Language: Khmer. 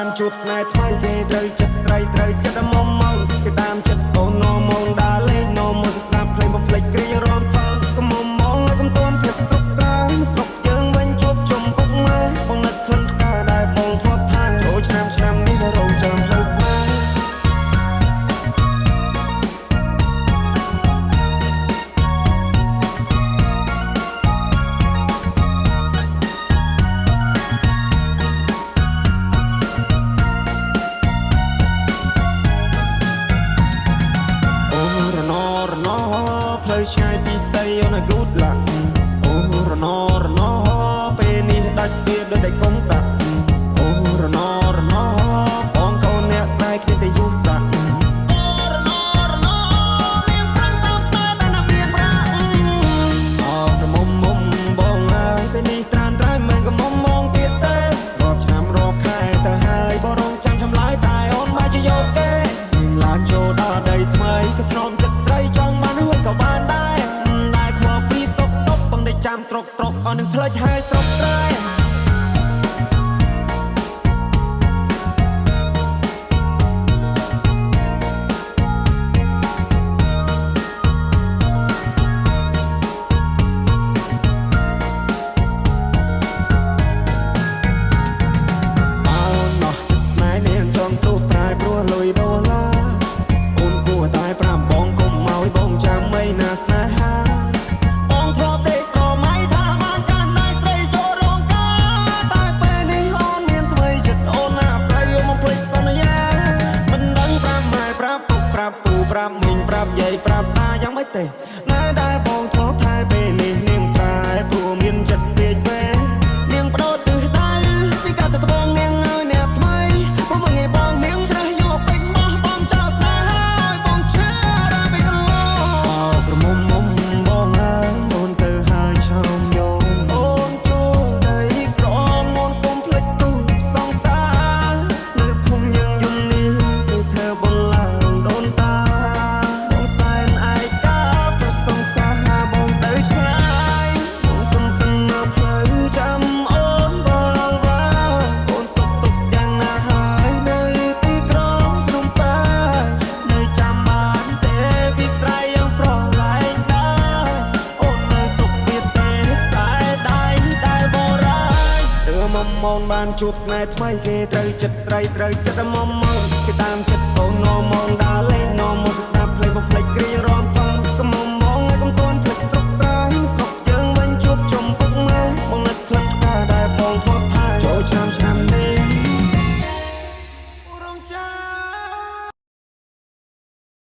បានជួបស្នេហ៍ថ្មីគេត្រូវចិត្តស្រីត្រូវចិត្តមុំមកគេតាមចិត្តអូននោមងដើរលេងនោមងទៅស្ដាប់ភ្លេងបំភ្លេចគ្រារំថងកុំមុំមកឲ្យកុំទាន់ភ្លេចសុខស្រាយស្រុកយើងវិញជួបជុំពុកម៉ែបងនឹកខ្លឹមផ្កាដែលបងធ្លាប់ថាចូលឆ្នាំនេះនៅរងចាំផ្លូវស្នេហ៍ផ្លូវឆ្ងាយពីស័យអូនឲ្យ good luck អូរណរណពេលនេះដាច់វាដូចតែកុំតាក់អូរណរណបងកូនអ្នកស្នេហ៍គ្នាតែយូរសាក់អូរណរណនាងប្រាំតាមផ្សារតែណាមានប្រាក់អោរមុំមុំបងអើយពេលនេះត្រានត្រៃមិនក៏មុំមងទៀតទេរាប់ឆ្នាំរាប់ខែទៅហើយបរងចាំឆ្លើយតែអូនមកជាយកគេនឹងឡានចូលដល់ដីថ្មីក៏ធ្នមចិត្តស្រីចង់បានហួយក៏បានដែរខ្វល់ពីសុកតុបបងได้ចាំត្រុកអស់នឹងផ្លេចហើយស្រុកស្រែប្រាប់មីងប្រាប់យាយប្រាប់តាយ៉ាងម៉េចទេណែដែលបងធ្លាប់ថែពេលនេះនាងប្រែព្រោះមានចិត្តពេកពេលនាងបដូរទិសដៅពីកាត់ទៅត្បូងនាងឲ្យអ្នកថ្មីមកមើលងាយបងនាងច្រះយកពេញបោះបងចោលស្នេហ៍ឲ្យបងឈឺរាពេកកន្លងអោក្រមុំមុំបងអើយអូនទៅហើយឆោមយងអូនចូលដីក្រងអូនកុំភ្លេចទូសងសានៅភូមិយើងយំនេះទៅធ្វើបុណ្យឡើងដូនតាមកបានជួបស្នេហ៍ថ្មីគេត្រូវចិត្តស្រីត្រូវចិត្តមុំមកគេតាមចិត្តអូននោមងដើរលេង